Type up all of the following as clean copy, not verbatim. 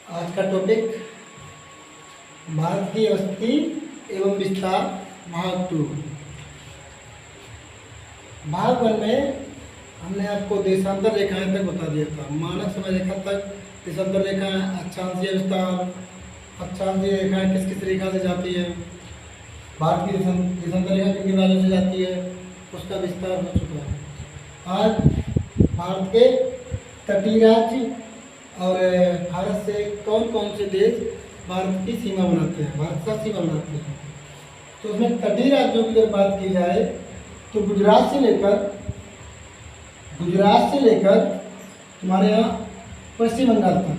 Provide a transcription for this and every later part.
आज का टॉपिक भारत की वस्तु एवं विस्तार भाग 2। भाग 1 में हमने आपको देशांतर रेखाएं तक बता दिया था, मानक समय रेखा तक देशांतर रेखाएं, अक्षांशीय विस्तार, अक्षांशीय रेखाएं किस किस रेखा से जाती है, भारत की देशांतर रेखा किन किन राज्यों से जाती है, उसका विस्तार हो चुका है। आज भारत के तटीय राज्य और भारत से कौन कौन से देश भारत की सीमा बनाते हैं, भारत का सीमा बनाते हैं। तो उसमें तटीय राज्यों की अगर बात की जाए तो गुजरात से लेकर तुम्हारे यहाँ पश्चिम बंगाल तक,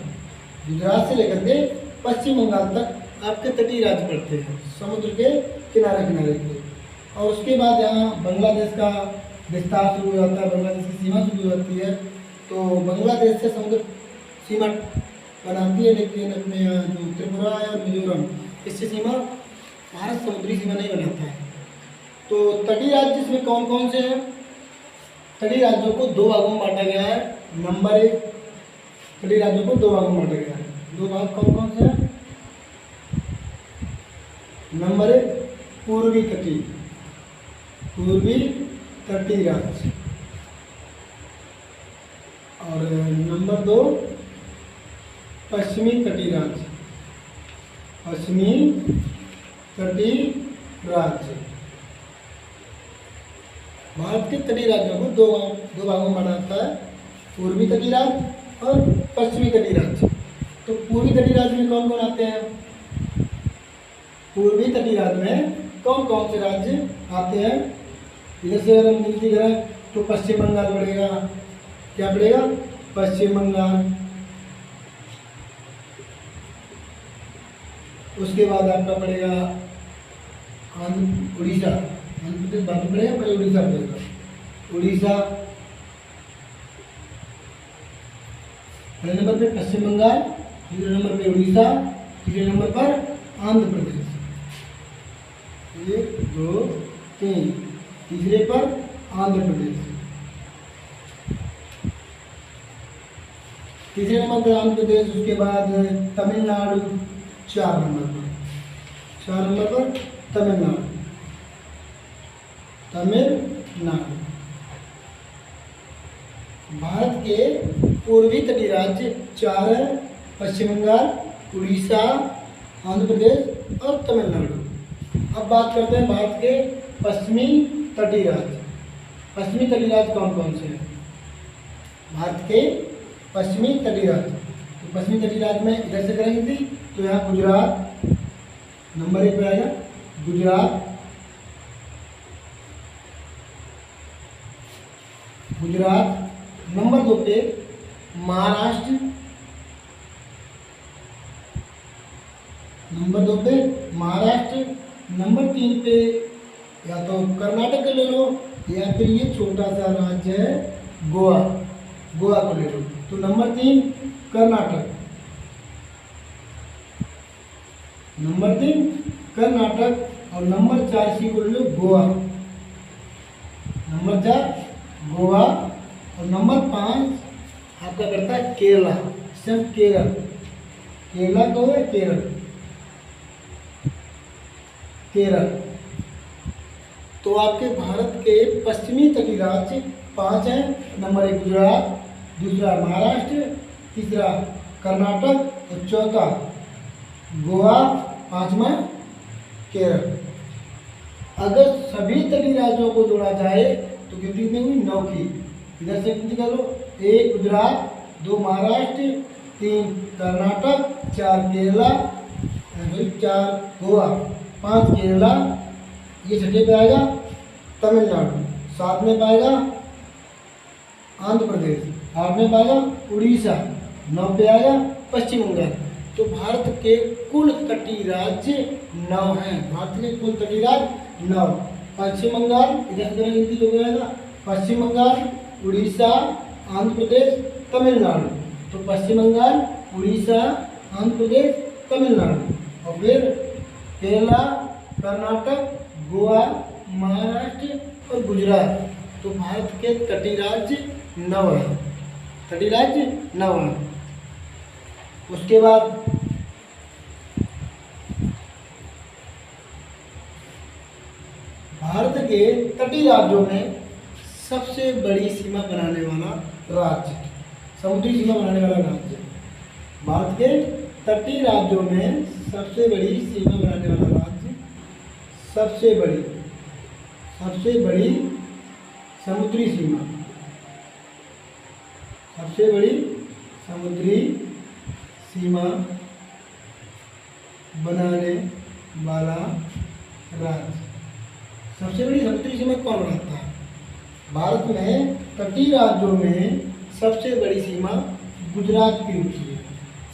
गुजरात से लेकर के पश्चिम बंगाल तक आपके तटीय राज्य पड़ते हैं, समुद्र के किनारे किनारे के। और उसके बाद यहाँ बांग्लादेश का विस्तार शुरू हो जाता है, बांग्लादेश की सीमा शुरू हो जाती है। तो बांग्लादेश से समुद्र सीमा बनाती है, लेकिन अपने यहाँ जो त्रिपुरा है और मिजोरम, इससे सीमा भारत समुद्री सीमा नहीं बनाता है। तो तटीय राज्य इसमें कौन कौन से हैं? तटीय राज्यों को दो भागों में बांटा गया है। नंबर 1, तटीय राज्यों को दो भागों में बांटा गया है। दो भाग कौन कौन से हैं? नंबर 1 पूर्वी तटीय राज्य, और नंबर 2 पश्चिमी तटीय राज्य। भारत के तटीय राज्यों को दो भागों में बांटा जाता है, पूर्वी तटीय राज्य और पश्चिमी तटीय राज्य। तो पूर्वी तटीय राज्य में कौन कौन आते हैं? पूर्वी तटीय राज्य में कौन कौन से राज्य आते हैं? इधर से अगर हम गिनती करें तो पश्चिम बंगाल पड़ेगा। क्या पड़ेगा? पश्चिम बंगाल। उसके बाद आपका पड़ेगा उड़ीसा, आंध्र प्रदेश बाद में पड़ेगा, पहले उड़ीसा पड़ेगा। उड़ीसा पहले नंबर पे पश्चिम बंगाल, दूसरे नंबर पे उड़ीसा, तीसरे नंबर पर आंध्र प्रदेश। 1 2 3, तीसरे पर आंध्र प्रदेश। तीसरे नंबर पर आंध्र प्रदेश, उसके बाद तमिलनाडु 4 नंबर पर तमिलनाडु। भारत के पूर्वी तटीय राज्य 4 हैं, पश्चिम बंगाल, उड़ीसा, आंध्र प्रदेश और तमिलनाडु। अब बात करते हैं भारत के पश्चिमी तटीय राज्य। पश्चिमी तटीय राज्य कौन कौन से हैं? भारत के पश्चिमी तटीय राज्य, तो पश्चिमी तटीय राज्य में इधर से करेंगे तो यहाँ गुजरात नंबर 1 पे आएगा, गुजरात। नंबर 2 पे महाराष्ट्र, नंबर 3 पे या तो कर्नाटक ले लो या फिर ये छोटा सा राज्य है गोवा को ले लो। तो नंबर 3 कर्नाटक, और नंबर 4 इसी को ले लो गोवा। नंबर 4 गोवा, और नंबर 5 आपका करता है केरला। सिर्फ केरला तो है केरल। तो आपके भारत के पश्चिमी तटीय राज्य 5 हैं। नंबर 1 गुजरात, दूसरा महाराष्ट्र, तीसरा कर्नाटक और चौथा गोवा, 5वां केरल। अगर सभी तटीय राज्यों को जोड़ा जाए तो गिनती कितनी हुई? 9 की। इधर से गिनती कर लो, 1 गुजरात, 2 महाराष्ट्र, 3 कर्नाटक, 4 केरला, 4 गोवा, 5 केरला, ये छठे पे आएगा तमिलनाडु, 7 में पाएगा आंध्र प्रदेश, 8 में पाएगा उड़ीसा, 9 पे आएगा पश्चिम बंगाल। तो भारत के कुल तटीय राज्य 9 हैं। भारत के कुल तटीय राज्य 9। पश्चिम बंगाल, इधर से गिनती तो आएगा पश्चिम बंगाल, उड़ीसा, आंध्र प्रदेश, तमिलनाडु। तो पश्चिम बंगाल, उड़ीसा, आंध्र प्रदेश, तमिलनाडु, और फिर केरला, कर्नाटक, गोवा, महाराष्ट्र और गुजरात। तो भारत के तटीय राज्य 9 हैं। उसके बाद भारत के तटीय राज्यों में सबसे बड़ी सीमा बनाने वाला राज्य, समुद्री सीमा बनाने वाला राज्य, भारत के तटीय राज्यों में सबसे बड़ी सीमा बनाने वाला राज्य, सबसे बड़ी समुद्री सीमा, सबसे बड़ी समुद्री सीमा बनाने वाला राज्य। सबसे बड़ी समुद्री सीमा कौन बनाता है? भारत में तटीय राज्यों में सबसे बड़ी सीमा गुजरात की होती है।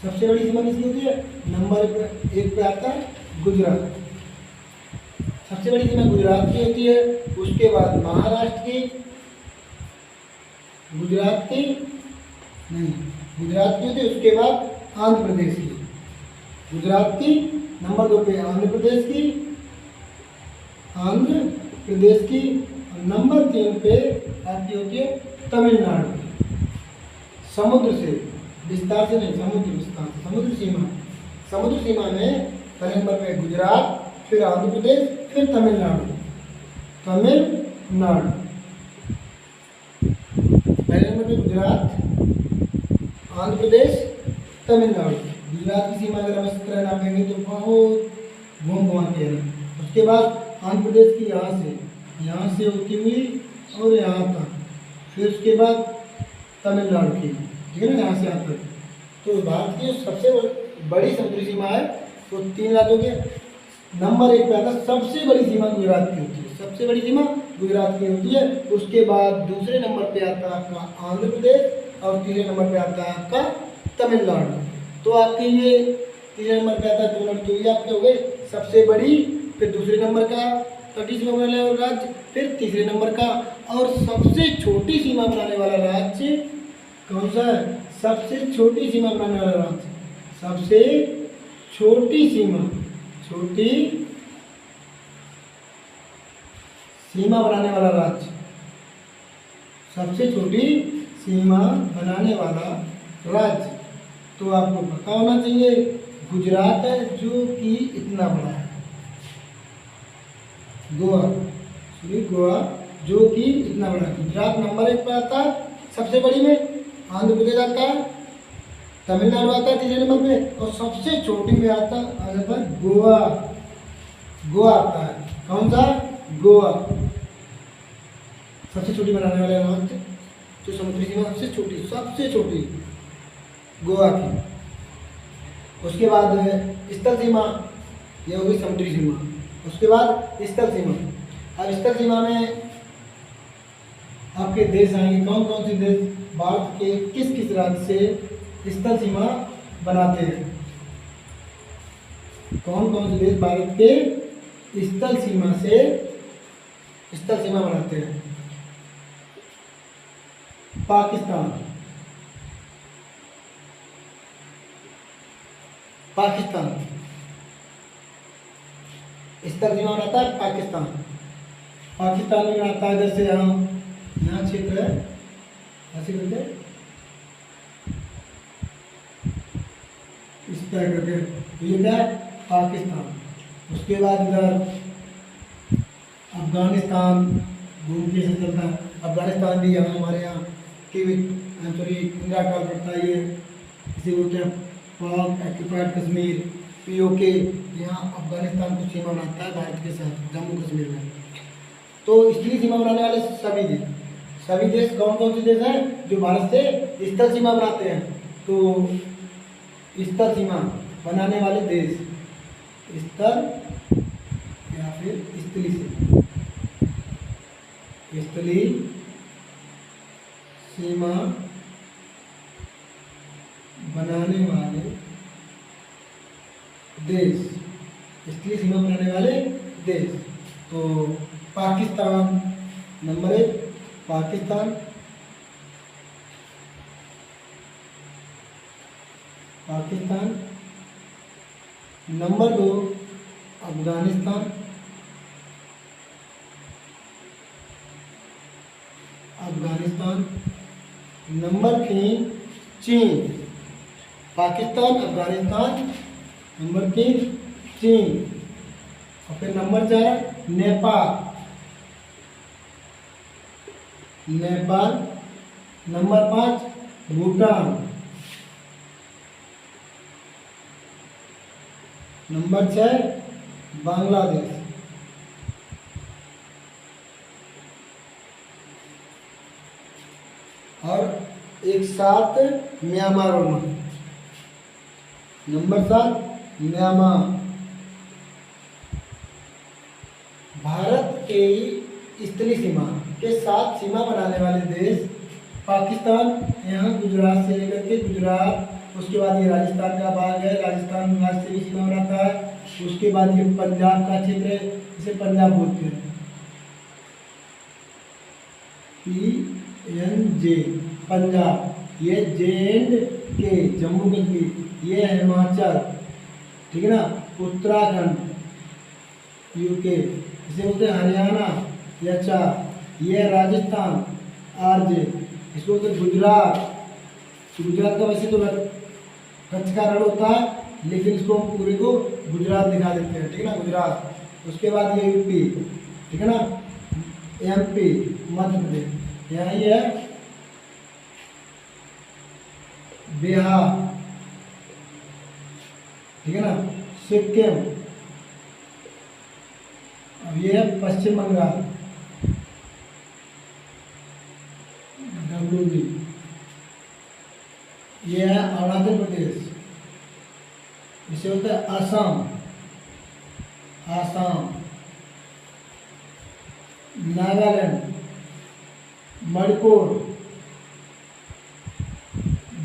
सबसे बड़ी सीमा किसकी होती है? नंबर 1 पे आता है गुजरात। सबसे बड़ी सीमा गुजरात की होती है। उसके बाद महाराष्ट्र की, गुजरात की होती है। उसके बाद आंध्र प्रदेश की, गुजरात की। नंबर 2 पे आंध्र प्रदेश की, नंबर 3 पे आपकी होती है तमिलनाडु की। समुद्र से विस्तार से नहीं, समुद्र विस्तार से, समुद्र सीमा में पहले नंबर पे गुजरात, फिर आंध्र प्रदेश, फिर तमिलनाडु। पहले नंबर पे गुजरात, आंध्र प्रदेश, तमिलनाडु। गुजरात की सीमा अगर हम इस तरह नापेंगे तो बहुत घूम के है। उसके बाद आंध्र प्रदेश की यहाँ से होती हुई और यहाँ तक, फिर उसके बाद तमिलनाडु की, ठीक है ना, यहाँ से यहाँ तक। तो भारत की जो सबसे बड़ी समुद्री सीमा है वो 3 राज्यों के। नंबर 1 पे आता है सबसे बड़ी सीमा गुजरात की होती है, सबसे बड़ी सीमा गुजरात की होती है। उसके बाद दूसरे नंबर पे आता है आपका आंध्र प्रदेश और तीसरे नंबर पे आता है आपका तमिलनाडु। तो आपके ये तीसरे नंबर पे आता है तमिलनाडु। तो ये आपके हो गए सबसे बड़ी, फिर दूसरे नंबर का तटीय सीमा बनाने वाला राज्य, फिर तीसरे नंबर का। और सबसे छोटी सीमा बनाने वाला राज्य कौन सा है? सबसे छोटी सीमा बनाने वाला राज्य, सबसे छोटी सीमा बनाने वाला राज्य, सबसे छोटी सीमा बनाने वाला राज्य। तो आपको पता होना चाहिए गुजरात है जो कि इतना बड़ा है, गोवा जो कि इतना बड़ा है। गुजरात नंबर 1 पर आता है सबसे बड़ी में, आंध्र प्रदेश आता है, तमिलनाडु आता है तीसरे नंबर पे, और सबसे छोटी में आता है गोवा आता है। कौन सा? गोवा। सबसे छोटी बनाने वाले राज्य, जो समुद्री सीमा सबसे छोटी गोवा की। उसके बाद स्थल सीमा, ये होगी समुद्री सीमा। उसके बाद स्थल सीमा। अब स्थल सीमा में आपके देश आएंगे, कौन कौन से देश भारत के किस किस राज्य से स्थल सीमा बनाते हैं? कौन कौन से देश भारत के स्थल सीमा बनाते हैं? पाकिस्तान स्थल सीमा बनाता है पाकिस्तान में बनाता है। जैसे यहाँ क्षेत्र है, ऐसे करके इस तरह करके, तो ये क्या है? पाकिस्तान। उसके बाद इधर अफगानिस्तान घूम के से चलता है। अफगानिस्तान भी यहाँ हमारे यहाँ इंदिरा काल पड़ता है। ये इसे बोलते हैं पाक ऑक्युपाइड कश्मीर, POK। यहाँ अफगानिस्तान को सीमा बनाता है भारत के साथ, जम्मू कश्मीर में। तो स्थलीय सीमा बनाने वाले सभी देश कौन कौन से देश हैं जो भारत से स्थल सीमा बनाते हैं? तो स्थल सीमा बनाने वाले देश, स्थल या फिर स्थलीय सीमा बनाने वाले देश, स्थलीय सीमा बनाने वाले देश। तो Pakistan number 1, Pakistan. Number 2 Afghanistan. Number 3 चीन। पाकिस्तान, अफगानिस्तान, नंबर 3 चीन, और फिर number 4 Nepal, Nepal, number 5 Bhutan, number 6 Bangladesh. और एक 7 Myanmar Burma, number 7 Myanmar. Bharat के स्थलीय सीमा के साथ सीमा बनाने वाले देश पाकिस्तान, यहाँ गुजरात से लेकर के गुजरात, उसके बाद ये राजस्थान का भाग है, राजस्थान राज्य से भी सीमा बनाता है। उसके बाद ये पंजाब का क्षेत्र है, इसे पंजाब बोलते हैं, PNJ पंजाब। ये JNK जम्मू कश्मीर, ये हिमाचल, ठीक है ना, उत्तराखंड UK, इसे बोलते हैं हरियाणा HR, ये राजस्थान RJ, इसको बोलते हैं गुजरात। गुजरात का वैसे तो कच्छ का रण होता है, लेकिन इसको हम पूरे को गुजरात दिखा देते हैं, ठीक है ना, गुजरात। उसके बाद ये UP, ठीक है ना, MP मध्य प्रदेश, यहाँ ये है बिहार, ठीक है ना, सिक्किम, अब ये है पश्चिम बंगाल, WB, ये है अरुणाचल प्रदेश, इसे होता है असम, आसाम, नागालैंड, मणिपुर,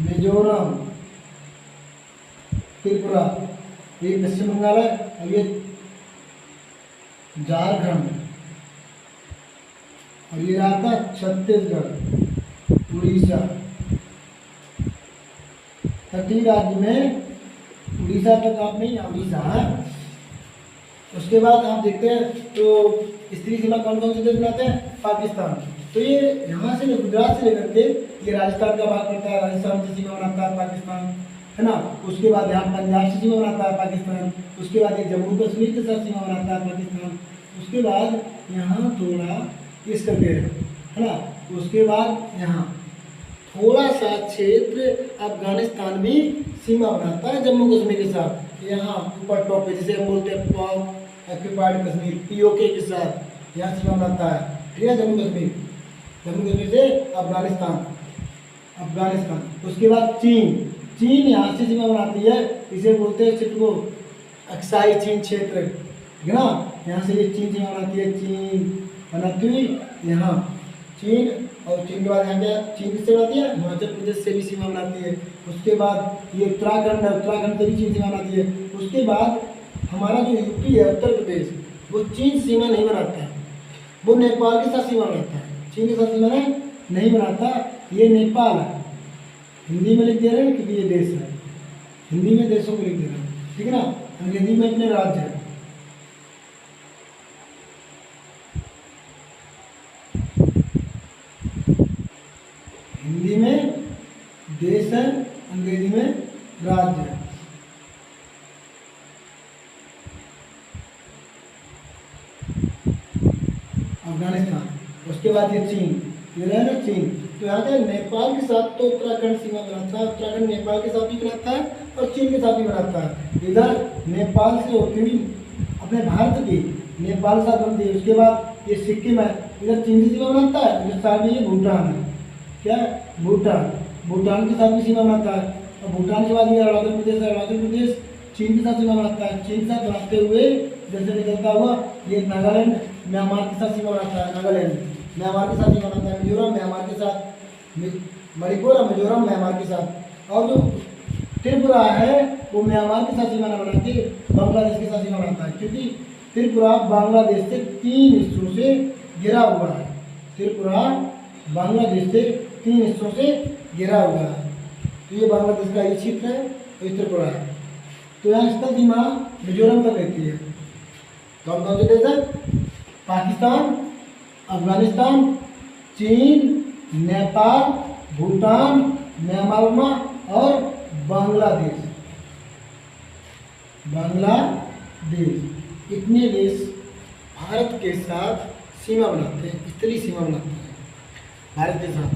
मिजोरम, त्रिपुरा, ये पश्चिम बंगाल है, और ये झारखंड, और ये रहा था छत्तीसगढ़, उड़ीसा। 30 राज्य में उड़ीसा तक आप नहीं, उड़ीसा है। उसके बाद आप देखते हैं तो स्त्री सीमा कौन कौन से देश बनाते हैं? पाकिस्तान। तो ये यहाँ से गुजरात से लेकर के ये राजस्थान का भाग पड़ता है, राजस्थान से सीमा बनाता है पाकिस्तान, है ना। उसके बाद यहाँ पंजाब से सीमा बनाता है पाकिस्तान। उसके बाद ये जम्मू कश्मीर के साथ सीमा बनाता है पाकिस्तान। उसके बाद यहाँ थोड़ा इस करके है ना। उसके बाद यहाँ थोड़ा सा क्षेत्र अफगानिस्तान भी सीमा बनाता है जम्मू कश्मीर के साथ। यहाँ ऊपर टॉप पे जिसे हम बोलते हैं पाक ऑक्यूपाइड कश्मीर, POK के साथ यहाँ सीमा बनाता है, ठीक है। जम्मू कश्मीर से अफगानिस्तान। उसके बाद चीन यहाँ से सीमा बनाती है, इसे बोलते हैं क्षेत्र को अक्साई चीन क्षेत्र, ठीक है ना। यहाँ से ये चीन सीमा बनाती है, चीन बनाती हुई यहाँ चीन। और चीन के बाद यहाँ क्या चीन किससे बनाती है? हिमाचल प्रदेश से भी सीमा बनाती है। उसके बाद ये उत्तराखंड है, उत्तराखंड से भी चीन सीमा बनाती है। उसके बाद हमारा जो यूपी है उत्तर प्रदेश, वो चीन सीमा नहीं बनाता है, वो नेपाल के साथ सीमा बनाता है। चीन के साथ सीमा नहीं बनाता, ये नेपाल है। हिंदी में लिख दे रहे हैं क्योंकि ये देश है, हिंदी में देशों को लिख दे रहे हैं, ठीक है ना। अंग्रेजी में अपने राज्य है। हिंदी में देश है, अंग्रेजी में राज्य है। अफगानिस्तान, उसके बाद ये चीन, ये रहा ना चीन। तो यहाँ का नेपाल के साथ तो उत्तराखंड सीमा बनाता है, उत्तराखंड नेपाल के साथ भी बनाता है और चीन के साथ भी बनाता है। इधर नेपाल से होती हुई अपने भारत की नेपाल के साथ बनती है। उसके बाद ये सिक्किम है, इधर चीन से सीमा बनाता है। इधर साइड में ये भूटान है, क्या भूटान के साथ भी सीमा बनाता है। और भूटान के बाद ये अरुणाचल प्रदेश है, अरुणाचल प्रदेश चीन के साथ सीमा बनाता है। चीन के साथ बनाते हुए जैसे निकलता हुआ ये नागालैंड म्यांमार के साथ सीमा बनाता है, नागालैंड म्यांमार के साथ सीमा बनाता है। मिजोरम म्यांमार के साथ, मणिपुर और मिजोरम म्यांमार के साथ। और जो त्रिपुरा है वो म्यांमार के साथ सीमा बना के बांग्लादेश के साथ सीमा बनाता है, क्योंकि त्रिपुरा बांग्लादेश से 3 हिस्सों से घिरा हुआ है। त्रिपुरा बांग्लादेश से 3 हिस्सों से घिरा हुआ है। तो ये बांग्लादेश का ये क्षेत्र है, ये त्रिपुरा है। तो यहाँ इसका सीमा मिजोरम तक रहती है। कौन कौन से देश है? पाकिस्तान, अफगानिस्तान, चीन, नेपाल, भूटान, म्यांमार और बांग्लादेश, बांग्लादेश। इतने देश भारत के साथ सीमा बनाते हैं, स्थलीय सीमा बनाते हैं भारत के साथ,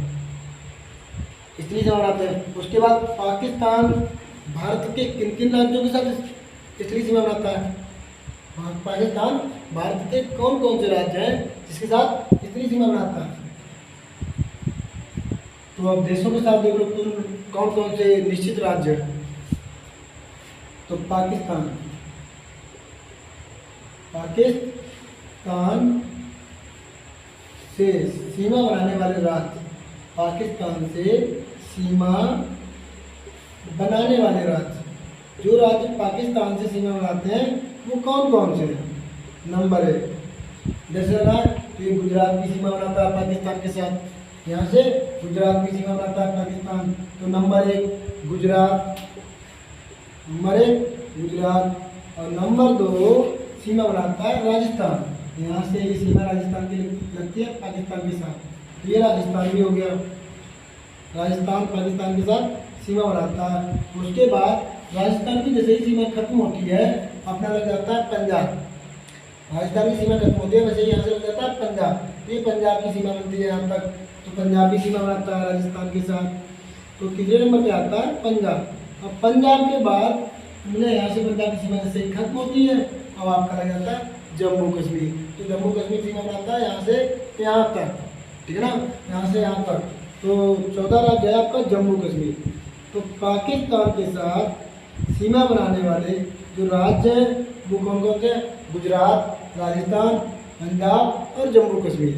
स्थलीय सीमा बनाते हैं। उसके बाद पाकिस्तान भारत के किन किन राज्यों के साथ स्थलीय सीमा बनाता है? पाकिस्तान भारत के कौन कौन से राज्य हैं जिसके साथ स्थलीय सीमा बनाता है? तो अब देशों के साथ देख लो कौन कौन से निश्चित राज्य हैं। तो पाकिस्तान से सीमा बनाने वाले राज्य, पाकिस्तान से सीमा बनाने वाले राज्य, जो राज्य पाकिस्तान से सीमा बनाते हैं वो कौन कौन से हैं? नंबर 1 जैसे लगा तो ये गुजरात की सीमा बनाता है पाकिस्तान के साथ, यहाँ से गुजरात की सीमा बनाता है पाकिस्तान। तो नंबर 1 गुजरात, और नंबर 2 सीमा बनाता है राजस्थान, यहाँ से ये सीमा राजस्थान की लगती है पाकिस्तान के साथ। ये राजस्थान भी हो गया, राजस्थान पाकिस्तान के साथ सीमा बनाता है। उसके बाद राजस्थान की जैसे ही सीमा खत्म होती है अपना लग जाता है पंजाब, राजस्थान की सीमा खत्म होती है वैसे यहाँ से लग जाता है पंजाब, ये पंजाब की सीमा बनती है यहाँ तक। तो पंजाब भी सीमा बनाता है राजस्थान के साथ। तो तीसरे नंबर पे आता है पंजाब। अब पंजाब के बाद हमने यहाँ से पंजाब की सीमा जैसे ही खत्म होती है अब आपका लग जाता है जम्मू कश्मीर। तो जम्मू कश्मीर सीमा बनाता है यहाँ से यहाँ तक, ठीक है ना, यहाँ से यहाँ तक। तो 14 राज्य है आपका जम्मू कश्मीर। तो पाकिस्तान के साथ सीमा बनाने वाले जो राज्य हैं वो कौन कौन से? गुजरात, राजस्थान, पंजाब और जम्मू कश्मीर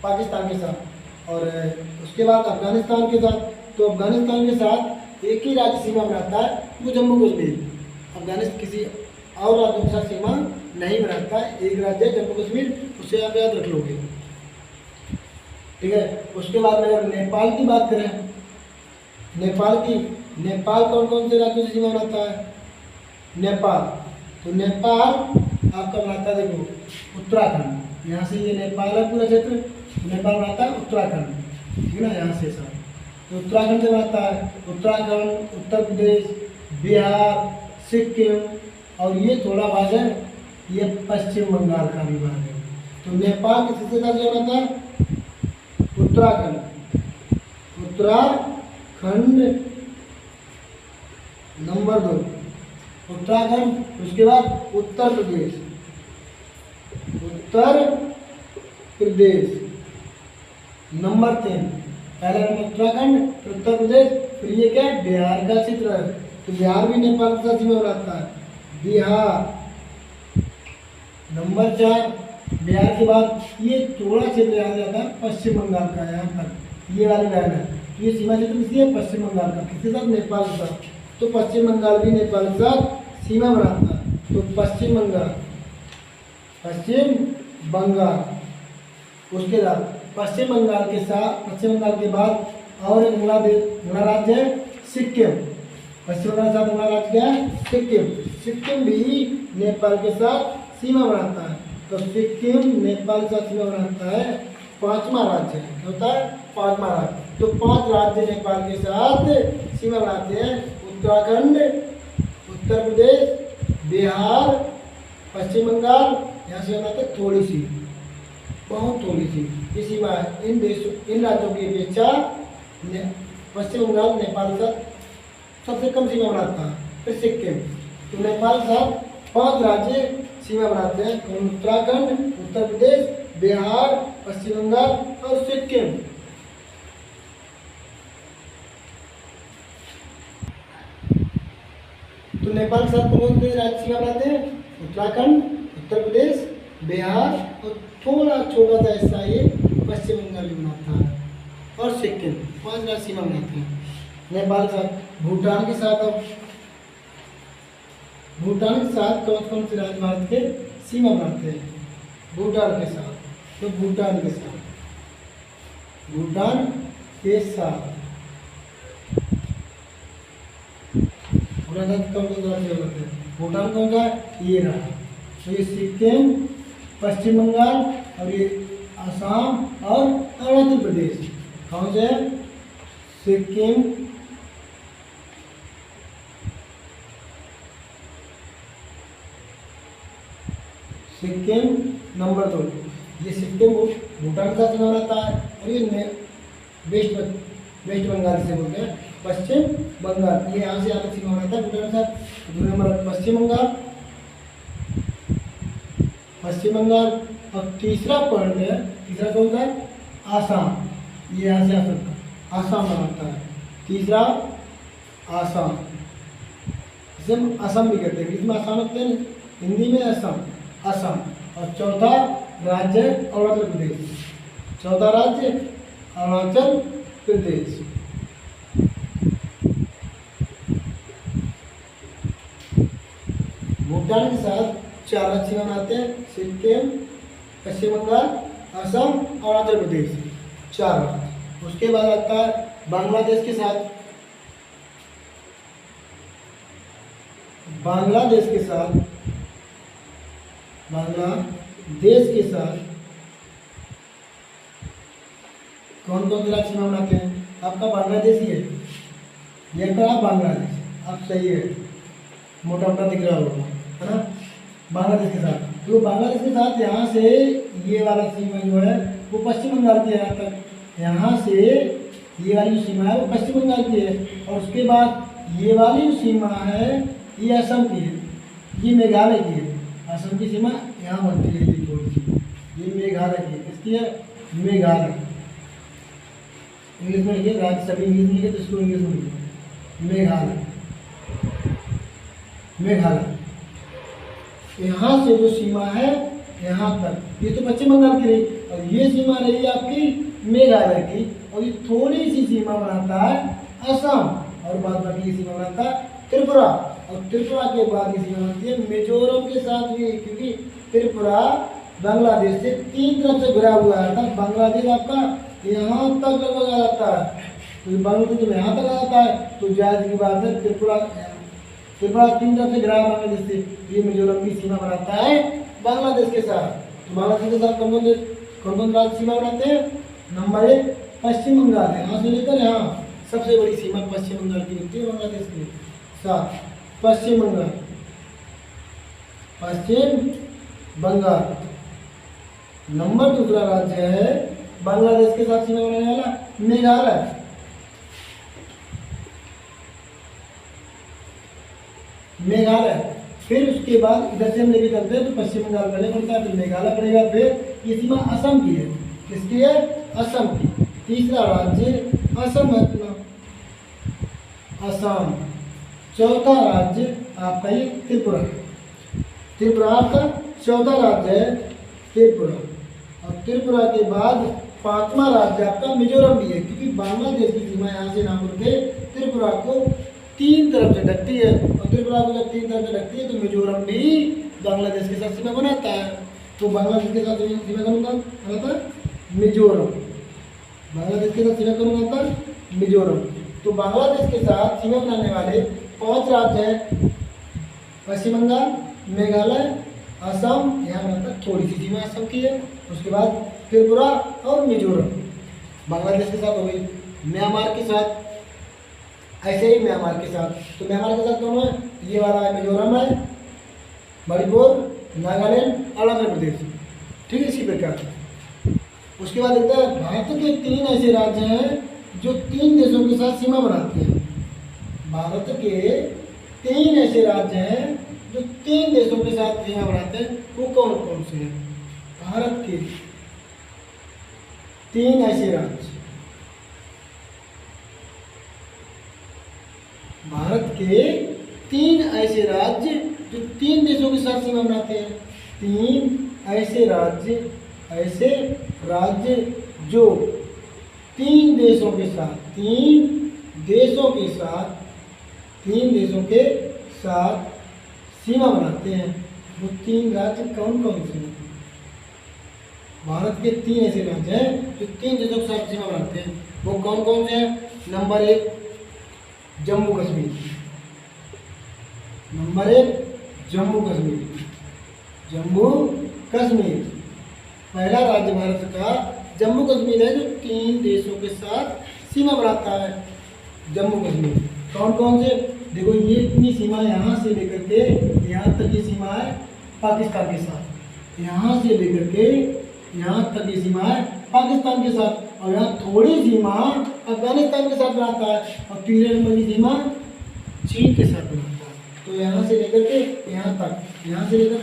पाकिस्तान के साथ। और उसके बाद अफगानिस्तान के साथ, तो अफगानिस्तान के साथ एक ही राज्य सीमा बनाता है वो जम्मू कश्मीर। अफगानिस्तान किसी और राज्यों के साथ सीमा नहीं बनाता है, एक राज्य है जम्मू कश्मीर, उसे आप याद रख लोगे, ठीक है। उसके बाद में अगर नेपाल की बात करें, नेपाल कौन कौन से राज्यों से सीमा बनाता है? नेपाल, तो नेपाल आपका बनाता है देखो उत्तराखंड, यहाँ से ये नेपाल है पूरा क्षेत्र, नेपाल बनाता है उत्तराखंड, ठीक है ना, यहाँ से सब। तो उत्तराखंड से बनाता है उत्तराखंड, उत्तर प्रदेश, बिहार, सिक्किम और ये थोड़ा भाग है ये पश्चिम बंगाल का भी भाग है। तो नेपाल किसके साथ बनाता है? उत्तराखंड, नंबर 2 उत्तराखंड। उसके बाद उत्तर प्रदेश, नंबर 3। पहले नंबर उत्तराखंड, फिर उत्तर प्रदेश, फिर ये क्या है? बिहार का क्षेत्र है। तो बिहार भी नेपाल के साथ सीमा बनाता है, बिहार। नंबर 4 बिहार के बाद ये थोड़ा क्षेत्र आ जाता है पश्चिम बंगाल का, यहाँ तक ये वाली लाइन है। तो ये सीमा क्षेत्र किसकी है? पश्चिम बंगाल का। किसके साथ? नेपाल के साथ। तो पश्चिम बंगाल भी नेपाल के साथ सीमा बनाता है। तो पश्चिम बंगाल, उसके बाद पश्चिम बंगाल के बाद और एक नया राज्य है सिक्किम। पश्चिम बंगाल के साथ नया राज्य क्या है? सिक्किम भी नेपाल के साथ सीमा बनाता है। तो सिक्किम नेपाल के साथ सीमा बनाता है। 5वां राज्य क्या होता है? 5वां राज्य। तो 5 राज्य नेपाल के साथ सीमा बनाते हैं, उत्तराखंड, उत्तर प्रदेश, बिहार, पश्चिम बंगाल, यहाँ से बनाते हैं थोड़ी सी, बहुत थोड़ी सी ये सीमा है। इन राज्यों की अपेक्षा पश्चिम बंगाल नेपाल के साथ सबसे कम सीमा बनाता है, फिर सिक्किम। तो नेपाल के साथ 5 राज्य सीमा बनाते हैं, उत्तराखंड, उत्तर प्रदेश, बिहार, पश्चिम बंगाल और सिक्किम। तो नेपाल के साथ कौन से राज्य सीमा बनाते हैं? उत्तराखंड, उत्तर प्रदेश, बिहार और थोड़ा छोटा सा हिस्सा ये पश्चिम बंगाल भी बनाता है और सिक्किम। 5 राज्य सीमा बनाते हैं नेपाल के साथ। भूटान के साथ, अब भूटान के साथ कौन कौन से राज्य भारत के सीमा बनाते हैं? भूटान के साथ, तो भूटान के साथ कौन कौन से राज्य बनाते हैं? भूटान कौन सा? ये रहा। तो ये सिक्किम, पश्चिम बंगाल और ये असम और अरुणाचल प्रदेश। कौन से? सिक्किम, सिक्किम नंबर 2, ये सिक्किम भूटान का सीमा बनाता है, और ये वेस्ट बंगाल से बोलते हैं पश्चिम बंगाल, ये यहाँ से यहाँ तक सीमा बनाता है भूटान के साथ। दूसरा नंबर पश्चिम बंगाल, और तीसरा पॉइंट है, तीसरा कौन सा है, आसाम, ये यहाँ से आसाम बनाता है। तीसरा आसाम, इसे हम असम भी कहते हैं, इसमें आसाम रखते हैं हिंदी में असम। और चौथा राज्य अरुणाचल प्रदेश, चौथा राज्य अरुणाचल प्रदेश। भूटान के साथ 4 राज्य सीमा बनाते हैं, सिक्किम, पश्चिम बंगाल, असम, अरुणाचल प्रदेश, 4 राज्य। उसके बाद आता है बांग्लादेश के साथ, बांग्लादेश के साथ कौन कौन से राज्य सीमा बनाते हैं, आपका बांग्लादेश ही है, ये कहा बांग्लादेश, आप सही है, मोटा मोटा दिख रहा होगा, है ना। बांग्लादेश के साथ, तो बांग्लादेश के साथ यहाँ से ये वाला सीमा जो है वो पश्चिम बंगाल की है, यहाँ तक, यहाँ से ये वाली सीमा है वो पश्चिम बंगाल की है। और उसके बाद ये वाली सीमा है ये असम की है, ये मेघालय की है। असम की सीमा यहाँ बनती है, ये थोड़ी सी, ये मेघालय की है, इसकी है मेघालय। इंग्लिश में लिखिए, राज्य सभी इंग्लिश में लिखे तो इसको इंग्लिश में लिखिए, मेघालय। यहाँ से जो सीमा है यहाँ तक, ये तो पश्चिम बंगाल की रही, और ये सीमा रही आपकी मेघालय की, और ये थोड़ी सी सीमा बनाता है असम, और बाद बाकी ये सीमा बनाता है त्रिपुरा, और त्रिपुरा के बाद ये सीमा बनती है मिजोरम के साथ भी, क्योंकि त्रिपुरा बांग्लादेश से 3 तरफ से घिरा हुआ है, अर्थात बांग्लादेश आपका यहाँ तक लगभग आ जाता है, तो बांग्लादेश जब यहाँ तक आ जाता है तो जायज़ की बात है, त्रिपुरा 3 तरफ से घिरा है बांग्लादेश से, ये मिजोरम की सीमा बनाता है बांग्लादेश के साथ। तो बांग्लादेश के साथ कौन कौन राज्य सीमा बनाते हैं, नंबर 1 पश्चिम बंगाल है, यहाँ से लेकर यहाँ सबसे बड़ी सीमा पश्चिम बंगाल की होती है बांग्लादेश के साथ, पश्चिम बंगाल। नंबर 2 राज्य है बांग्लादेश के साथ सीमा बनाने वाला मेघालय। फिर उसके बाद इधर से हम लेके चलते हैं तो पश्चिम बंगाल पहले पड़ता है, फिर मेघालय पड़ेगा, फिर ये सीमा असम की है, किसकी है, असम की। तीसरा राज्य असम है अपना, असम। चौथा राज्य आपका ये त्रिपुरा आपका चौथा राज्य है त्रिपुरा, और त्रिपुरा के बाद 5वां राज्य आपका मिजोरम भी है, क्योंकि बांग्लादेश की सीमा यहाँ से ना करके त्रिपुरा को 3 तरफ से ढकती है, और त्रिपुरा को जब 3 तरफ से ढकती है तो मिजोरम भी बांग्लादेश के साथ सीमा बनाता है। तो बांग्लादेश के साथ सीमा कौन बनाता है, मिजोरम। बांग्लादेश के साथ सीमा कौन बनाता है, मिजोरम। तो बांग्लादेश के साथ सीमा बनाने वाले 5 राज्य हैं, पश्चिम बंगाल, मेघालय, असम, यहाँ मतलब थोड़ी सी सीमा असम की है, उसके बाद त्रिपुरा और मिजोरम। बांग्लादेश के साथ हो गई। म्यांमार के साथ ऐसे ही, म्यांमार के साथ, तो म्यांमार के साथ कौन है, ये वाला है मिजोरम है, मणिपुर, नागालैंड, अरुणाचल प्रदेश, ठीक है, इसी प्रकार। उसके बाद देखते हैं भारत के 3 ऐसे राज्य हैं जो 3 देशों के साथ सीमा बनाते हैं। भारत के 3 ऐसे राज्य हैं जो 3 देशों के साथ सीमा बनाते हैं, वो कौन कौन से हैं, भारत के 3 ऐसे राज्य, भारत के 3 ऐसे राज्य जो 3 देशों के साथ सीमा बनाते हैं। 3 ऐसे राज्य जो 3 देशों के साथ, 3 देशों के साथ सीमा बनाते हैं। वो 3 राज्य कौन कौन से हैं, भारत के 3 ऐसे राज्य हैं जो 3 देशों के साथ सीमा बनाते हैं, वो कौन कौन से हैं। नंबर 1 जम्मू कश्मीर, नंबर 1 जम्मू कश्मीर, पहला राज्य भारत का जम्मू कश्मीर है जो 3 देशों के साथ सीमा बनाता है। जम्मू कश्मीर कौन कौन से, देखो ये इतनी सीमा यहाँ से लेकर के यहाँ तक ये सीमा है पाकिस्तान के साथ, यहाँ से लेकर के यहाँ तक ये सीमा है पाकिस्तान के साथ, और यहाँ थोड़ी सीमा अफगानिस्तान के साथ बनाता है, और तीसरे नंबर की सीमा चीन के साथ बनाता है। तो यहाँ से लेकर के यहाँ तक, यहाँ से लेकर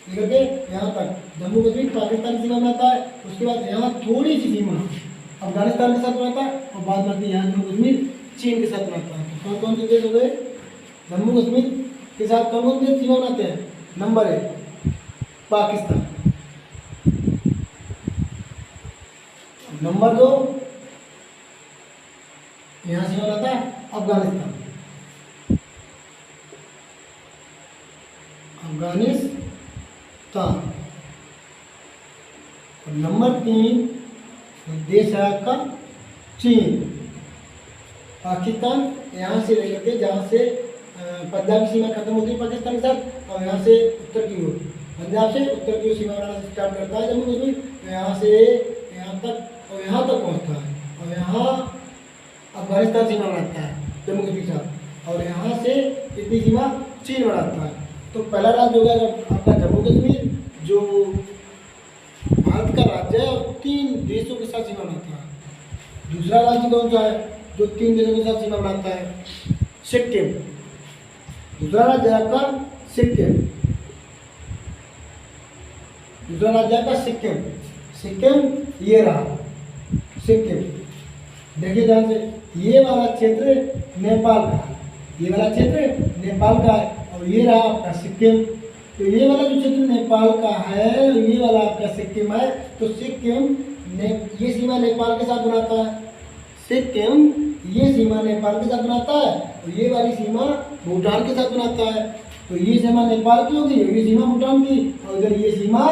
के यहाँ तक जम्मू कश्मीर पाकिस्तान की सीमा बनाता है। उसके बाद यहाँ थोड़ी सी सीमा अफगानिस्तान के साथ बनाता है, और बाद बाकी यहाँ जम्मू कश्मीर चीन के साथ बनाता है। तो कौन कौन से देश हो गए? जम्मू कश्मीर के साथ कौन कौन से सीमा बनाते हैं? नंबर 1 पाकिस्तान, नंबर 2 यहाँ सीमा बनाता है अफगानिस्तान, और नंबर 3 देश है आपका चीन। पाकिस्तान यहाँ से लेकर के जहाँ से पंजाब की सीमा खत्म होती है पाकिस्तान के साथ, और यहाँ से उत्तर की ओर, पंजाब से उत्तर की ओर सीमा बनाना स्टार्ट करता है जम्मू कश्मीर, तो यहाँ से यहाँ तक और यहाँ तक पहुँचता है, और यहाँ अफगानिस्तान सीमा बनाता है जम्मू कश्मीर के साथ, और यहाँ से इतनी सीमा चीन बनाता है। तो पहला राज्य हो गया आपका जम्मू कश्मीर, जो भारत का राज्य है और 3 देशों के साथ सीमा बनाता है। दूसरा राज्य कौन सा है जो 3 देशों के साथ सीमा बनाता है? सिक्किम। दूसरा राज्य है आपका सिक्किम, दूसरा राज्य है आपका सिक्किम। सिक्किम ये रहा सिक्किम, देखिए ध्यान से, ये वाला क्षेत्र नेपाल का है, ये वाला क्षेत्र नेपाल का है, और ये रहा आपका सिक्किम। तो ये वाला जो क्षेत्र नेपाल का है, ये वाला आपका सिक्किम है। तो सिक्किम ये सीमा नेपाल के साथ बनाता है, सिक्किम ये सीमा नेपाल के साथ बनाता है, और ये वाली सीमा भूटान के साथ बनाता है। तो ये सीमा नेपाल की होगी, ये सीमा भूटान की, और इधर ये सीमा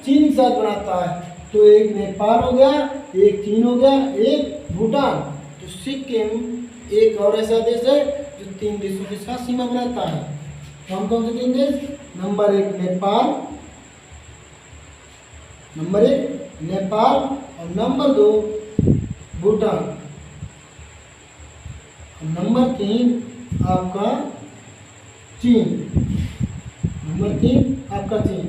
चीन के साथ बनाता है। तो एक नेपाल हो गया, एक चीन हो गया, एक भूटान। तो सिक्किम एक और ऐसा देश है जो 3 देशों के साथ सीमा बनाता है। कौन कौन से 3 देश? नंबर 1 नेपाल, नंबर 1 नेपाल, और नंबर 2 भूटान, नंबर 3 आपका चीन, नंबर 3 आपका चीन।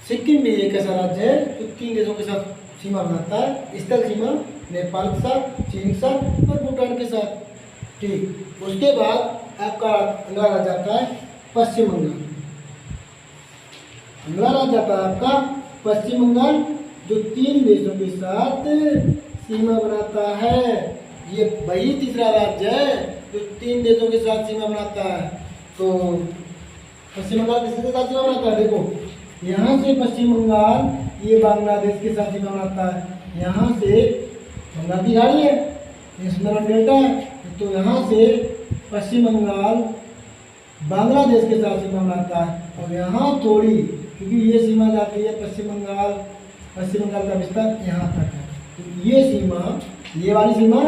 सिक्किम भी एक ऐसा राज्य है जो 3 देशों के साथ सीमा बनाता है, स्थल सीमा नेपाल के साथ, चीन के साथ और भूटान के साथ। ठीक, उसके बाद आपका अगला राज्य आता है पश्चिम बंगाल। अगला राज्य आता है आपका पश्चिम बंगाल, जो 3 देशों के साथ सीमा बनाता है। ये वही तीसरा राज्य है जो 3 देशों के साथ सीमा बनाता है। तो पश्चिम बंगाल किसके साथ सीमा बनाता है? देखो, यहाँ से पश्चिम बंगाल ये बांग्लादेश के साथ सीमा बनाता है। यहाँ से बंगाल की खाड़ी है, इसमें डेल्टा है, तो यहाँ से पश्चिम बंगाल बांग्लादेश के साथ सीमा बनाता है। और यहाँ थोड़ी, क्योंकि ये सीमा जाती है पश्चिम बंगाल का विस्तार यहाँ तक है, तो ये सीमा, ये वाली सीमा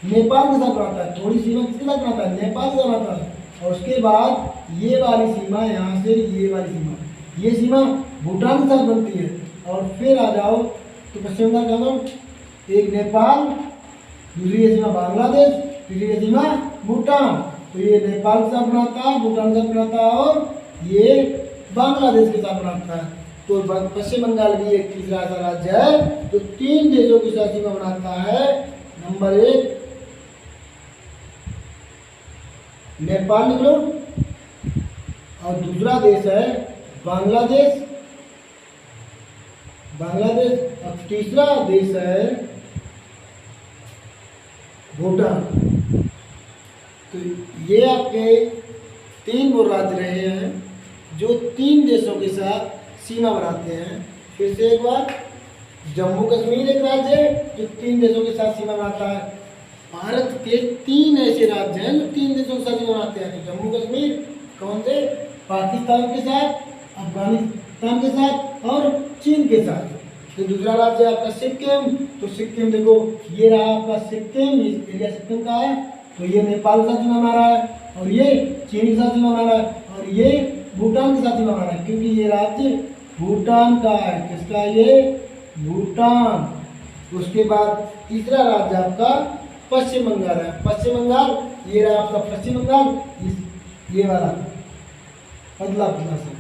नेपाल के साथ बनाता है। थोड़ी सीमा किसके साथ बनाता है? नेपाल से बनाता है। और उसके बाद ये वाली सीमा, यहाँ से ये वाली सीमा, ये सीमा भूटान के साथ बनती है। और फिर आ जाओ तो पश्चिम बंगाल का नाम, एक नेपाल, दूसरी सीमा बांग्लादेश, तीसरी सीमा भूटान। तो ये नेपाल के साथ बनाता है, भूटान के साथ बनाता है, और ये बांग्लादेश के साथ बनाता है। तो पश्चिम बंगाल भी एक तीसरा ऐसा राज्य है जो 3 देशों के साथ सीमा बनाता है। नंबर 1 नेपाल निकलो, और दूसरा देश है बांग्लादेश, और तीसरा देश है भूटान। तो ये आपके 3 वो राज्य रहे हैं जो 3 देशों के साथ सीमा बनाते हैं। फिर से एक बार, जम्मू कश्मीर एक राज्य है जो 3 देशों के साथ सीमा बनाता है। भारत के 3 ऐसे राज्य हैं जो 3 देशों के साथ सीमा बनाते हैं। तो जम्मू कश्मीर कौन से? पाकिस्तान के साथ, अफगानिस्तान के साथ और चीन के साथ। तो दूसरा राज्य है आपका सिक्किम। तो सिक्किम देखो, ये रहा आपका सिक्किम, एरिया सिक्किम का है। तो ये नेपाल के साथ सीमा बना रहा है, और ये चीन के साथ सीमा बना रहा है, और ये भूटान के साथ सीमा बना रहा है, क्योंकि ये राज्य भूटान का है। किसका? ये भूटान। उसके बाद तीसरा राज्य आपका पश्चिम बंगाल है। पश्चिम बंगाल ये रहा आपका पश्चिम बंगाल, ये वाला पतला पतला सा,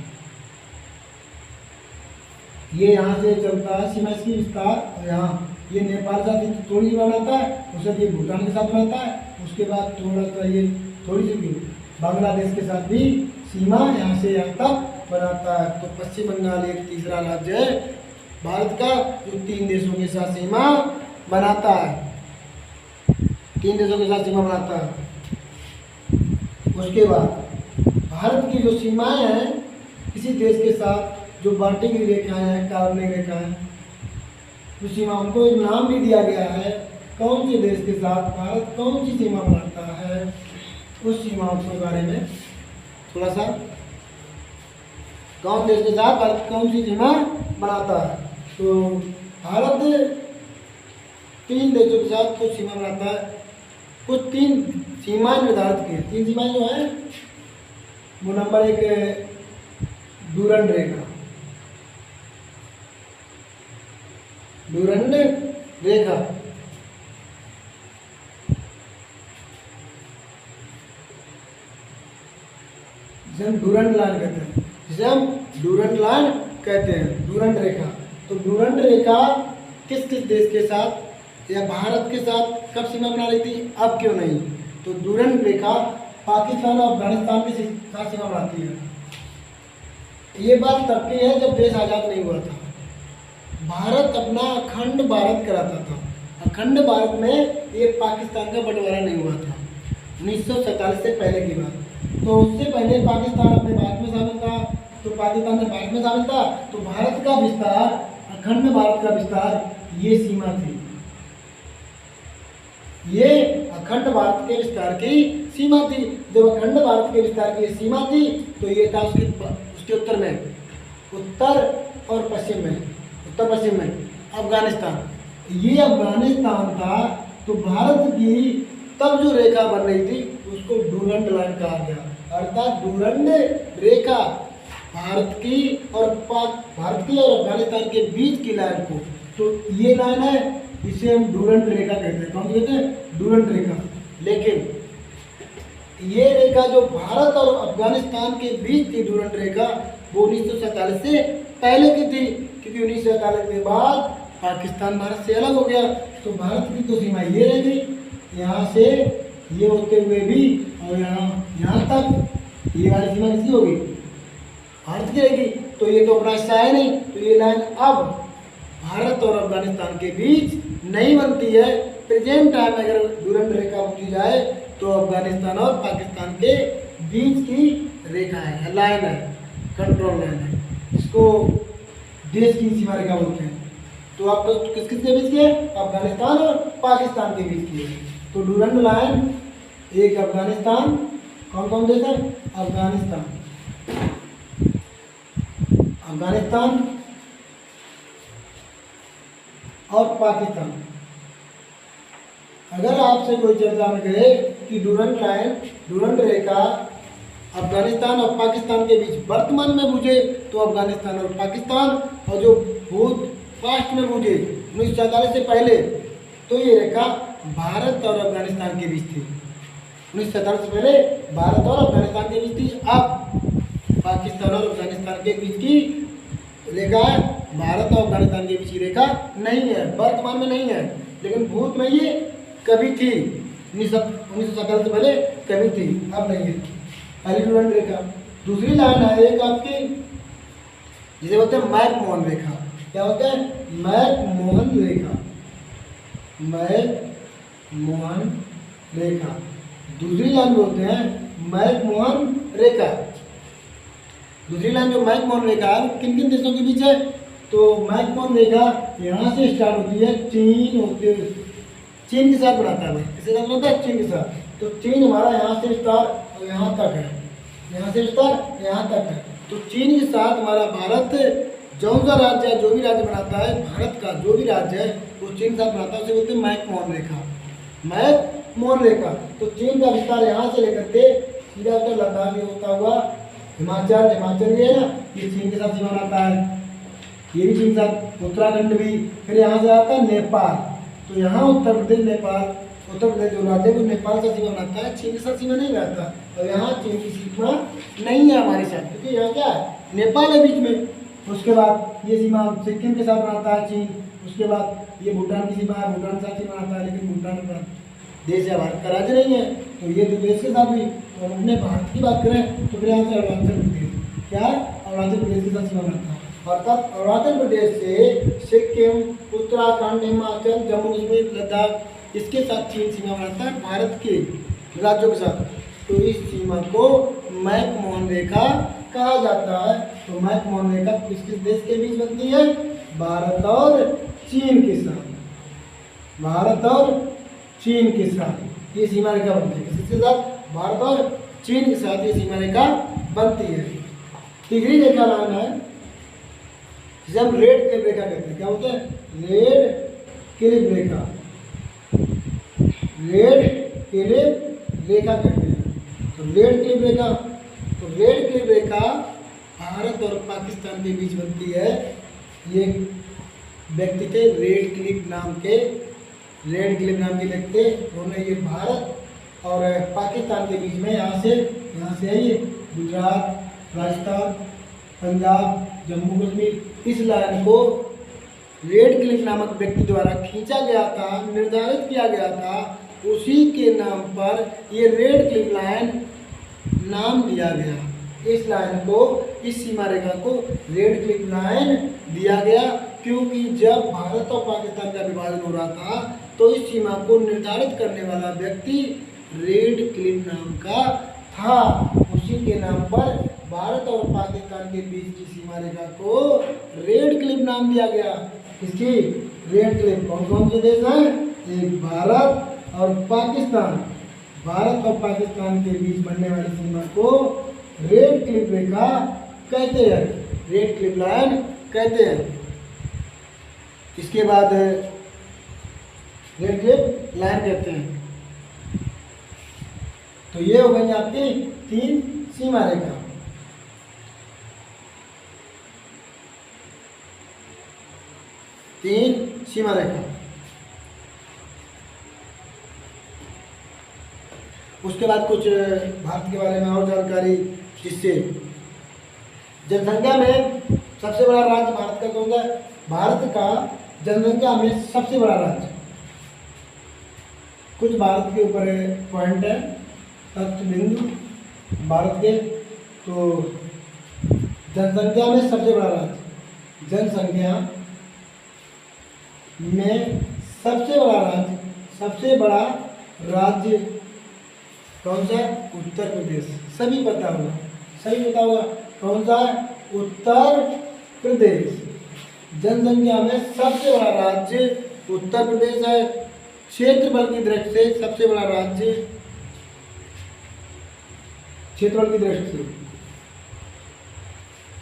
ये यहाँ से चलता है सीमा इसकी विस्तार, और यहाँ ये नेपाल के साथ थोड़ी सी बनाता है, उसके बाद ये भूटान के साथ बनाता है, उसके बाद थोड़ा सा ये थोड़ी सी बांग्लादेश के साथ भी सीमा यहाँ से यहाँ तक बनाता है। तो पश्चिम बंगाल एक तीसरा राज्य है भारत का जो 3 देशों के साथ सीमा बनाता है, 3 देशों के साथ सीमा बनाता है। उसके बाद भारत की जो सीमाएं हैं किसी देश के साथ जो बांटी गई रेखाएं हैं, काल्पनिक रेखाएं, उस सीमाओं को एक नाम भी दिया गया है। कौन से देश के साथ भारत कौन सी सीमा बनाता है, उस सीमाओं के बारे में थोड़ा सा, कौन देश के साथ भारत कौन सी सीमा बनाता है। तो भारत 3 देशों के साथ कुछ सीमा बनाता है, कुछ 3 सीमाएं निर्धारित की हैं। 3 सीमाएं जो हैं वो नंबर 1 डूरंड रेखा, डूरंड रेखा, जिसे हम डूरंड लाइन कहते हैं, जिसे हम डूरंड लाइन कहते हैं, डूरंड रेखा। तो डूरंड रेखा किस किस देश के साथ या भारत के साथ कब सीमा बना रही थी, अब क्यों नहीं। तो डूरंड रेखा पाकिस्तान और अफगानिस्तान के साथ सीमा बनाती है। ये बात तब की है जब देश आज़ाद नहीं हुआ था, भारत अपना अखंड भारत कराता था। अखंड भारत में ये पाकिस्तान का बंटवारा नहीं हुआ था 1947 से पहले की बात। तो उससे पहले पाकिस्तान अपने भारत में शामिल था, तो पाकिस्तान जब भारत में शामिल था तो भारत का विस्तार, अखंड भारत का विस्तार, ये सीमा थी, ये अखंड भारत के विस्तार की सीमा थी। जब अखंड भारत के विस्तार की सीमा थी तो ये था उसके उत्तर में, उत्तर और पश्चिम में, उत्तर पश्चिम में अफगानिस्तान, ये अफगानिस्तान था। तो भारत की तब जो रेखा बन रही थी उसको डूरंड लाइन कहा गया, अर्थात डूरंड रेखा भारत की और अफगानिस्तान के बीच की लाइन को, तो ये लाइन है, इसे हम डूरंड रेखा कहते हैं। कौन कहते हैं? डूरंड रेखा। लेकिन ये रेखा जो भारत और अफगानिस्तान के बीच थी, डूरंड रेखा, वो 1947 से पहले की थी, क्योंकि 1947 के बाद पाकिस्तान भारत से अलग हो गया। तो भारत की तो सीमा ये रह गई, यहाँ से ये होते हुए भी, और यहाँ तक ये वाली सीमा किसकी होगी? भारत की रहेगी। तो ये तो अपना हिस्सा है नहीं, तो ये लाइन अब भारत और अफगानिस्तान के बीच नहीं बनती है। प्रेजेंट टाइम अगर डूरंड रेखा पूछी जाए तो अफगानिस्तान और पाकिस्तान के बीच की रेखा है, लाइन है, कंट्रोल लाइन है, इसको देश की सीमा रेखा बोलते हैं। तो आपको किस किस के बीच की है? अफगानिस्तान और पाकिस्तान के बीच की है। तो डूरंड लाइन एक अफगानिस्तान, कौन कौन देश है? अफगानिस्तान, अफगानिस्तान और पाकिस्तान। अगर आपसे कोई चर्चा में कहे कि डूरंड लाइन, डूरंड रेखा अफगानिस्तान और पाकिस्तान के बीच वर्तमान में बूझे तो अफगानिस्तान और पाकिस्तान, और जो भूत पास्ट में बूझे 1947 से पहले, तो ये रेखा भारत और अफगानिस्तान के बीच थी। 1947 से पहले भारत और अफगानिस्तान के बीच थी। अब पाकिस्तान और अफगानिस्तान के बीच की रेखा है, भारत और अफगानिस्तान के बीच की रेखा नहीं है, वर्तमान में नहीं है, लेकिन भूत में ये कभी थी, 1947 से पहले कभी थी, अब नहीं है। पहली डूरंड रेखा। दूसरी लाइन है एक आपकी, जिसे बोलते हैं मैक-मोहन रेखा। क्या होता है? मैक-मोहन रेखा, मैक-मोहन रेखा। दूसरी लाइन बोलते हैं मैक-मोहन रेखा। दूसरी लाइन जो मैक-मोहन रेखा है किन किन देशों के बीच है? तो मैक-मोहन रेखा यहाँ से स्टार्ट होती है, चीन होते चीन के साथ बनाता है, किसके साथ बनाता है? चीन के साथ। तो चीन हमारा यहाँ से स्टार्ट और यहाँ तक है, यहाँ से स्टार्ट यहाँ तक है। तो चीन के साथ हमारा भारत जौन सा राज्य है, जो भी राज्य बनाता है भारत का, जो भी राज्य है वो चीन के साथ बनाता है, उसे बोलते हैं मैक-मोहन रेखा, मैक-मोहन रेखा। तो चीन का विस्तार यहाँ से लेकर के सीधा उधर लद्दाख में होता हुआ हिमाचल, हिमाचल ये है ना, ये चीन के साथ सीमा बनाता है, ये भी चीन के साथ, उत्तराखंड भी, फिर यहाँ से आता है नेपाल। तो यहाँ उत्तर प्रदेश, नेपाल, उत्तर प्रदेश जो राज्य है वो नेपाल से सीमा बनाता है, चीन के साथ सीमा नहीं बनाता। और यहाँ चीन की सीमा नहीं है हमारे साथ, क्योंकि यहाँ क्या है? नेपाल है बीच में, उसके बाद ये सीमा सिक्किम के साथ बनाता है चीन। उसके बाद ये भूटान की सीमा है, भूटान के साथ सीमा बनाता है, लेकिन भूटान का देश या भारत का राज्य नहीं है। तो ये तो देश के साथ हुई। तो हम अपने भारत की बात करें तो फिर यहाँ से अरुणाचल प्रदेश, क्या अरुणाचल प्रदेश के साथ सीमा बनाता है। अर्थात अरुणाचल प्रदेश से सिक्किम, उत्तराखंड, हिमाचल, जम्मू कश्मीर, लद्दाख, इसके साथ चीन सीमा बनाता है भारत के राज्यों के साथ। तो इस सीमा को मैकमोहन रेखा कहा जाता है। तो मैकमोहन रेखा किस किस देश के बीच बनती है? भारत और चीन के साथ। भारत और चीन के साथ ये सीमा रेखा बनती है। किसके साथ? भारत और चीन के साथ ये सीमा रेखा बनती है। तिगरी रेखा लाइन है जिसे हम रेड क्लिप रेखा कहते हैं। क्या होता है? रेड क्लिप रेखा, रेड क्लिप रेखा कहते हैं। तो रेड क्लिप रेखा, तो रेड क्लिप रेखा भारत और पाकिस्तान के बीच बनती है। ये व्यक्ति थे रेड क्लिप नाम के, रेड क्लिप नाम के व्यक्ति, उन्होंने ये भारत और पाकिस्तान के बीच में यहाँ से है ये गुजरात, राजस्थान, पंजाब, जम्मू कश्मीर, इस लाइन को रेड क्लिप नामक व्यक्ति द्वारा खींचा गया था, निर्धारित किया गया था। उसी के नाम पर ये रेड क्लिप लाइन नाम दिया गया। इस लाइन को, इस सीमा रेखा को रेड क्लिप लाइन दिया गया, क्योंकि जब भारत और पाकिस्तान का विभाजन हो रहा था तो इस सीमा को निर्धारित करने वाला व्यक्ति रेड क्लिप नाम का था। उसी के नाम पर भारत और पाकिस्तान के बीच की सीमा रेखा को रेड क्लिप नाम दिया गया। इसकी रेड क्लिप कौन कौन से देश हैं? एक भारत और पाकिस्तान। भारत और पाकिस्तान के बीच बनने वाली सीमा को रेड क्लिप रेखा कहते हैं, रेड क्लिप लाइन कहते हैं। इसके बाद रेड क्लिप लाइन कहते हैं। तो ये हो गई आपकी 3 सीमा रेखा। सीमा रेखा। उसके बाद कुछ भारत के बारे में और जानकारी, जिससे जनसंख्या में सबसे बड़ा राज्य भारत का कौन सा है? भारत का जनसंख्या में सबसे बड़ा राज्य, कुछ भारत के ऊपर पॉइंट है, तत्व बिंदु भारत के। तो जनसंख्या में सबसे बड़ा राज्य, जनसंख्या में सबसे बड़ा राज्य, सबसे बड़ा राज्य कौन सा? उत्तर प्रदेश। सभी पता होगा, सही पता होगा कौन सा? उत्तर प्रदेश। जनसंख्या में सबसे बड़ा राज्य उत्तर प्रदेश है। क्षेत्रफल की दृष्टि से सबसे बड़ा राज्य, क्षेत्रफल की दृष्टि से,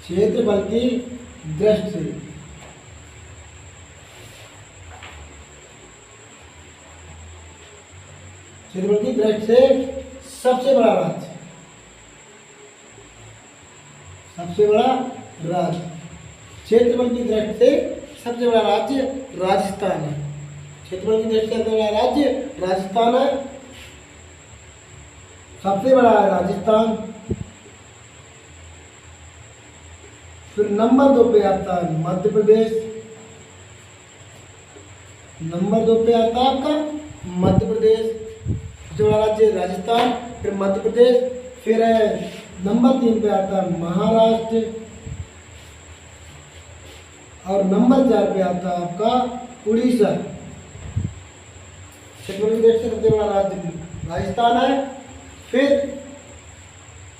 क्षेत्रफल की दृष्टि से क्षेत्रफल की दृष्टि से सबसे बड़ा राज्य, सबसे बड़ा राज्य, क्षेत्रफल की दृष्टि से सबसे बड़ा राज्य राजस्थान है। क्षेत्रफल की दृष्टि से सबसे बड़ा राज्य राजस्थान है, सबसे बड़ा है राजस्थान। फिर नंबर 2 पे आता है मध्य प्रदेश, नंबर 2 पे आता है आपका मध्य प्रदेश, सबसे बड़ा राज्य राजस्थान, फिर मध्य प्रदेश। फिर नंबर 3 पे आता है महाराष्ट्र, और नंबर 4 पे आता है आपका उड़ीसा। क्षेत्रफल की दृष्टि से सबसे बड़ा राज्य राजस्थान है, फिर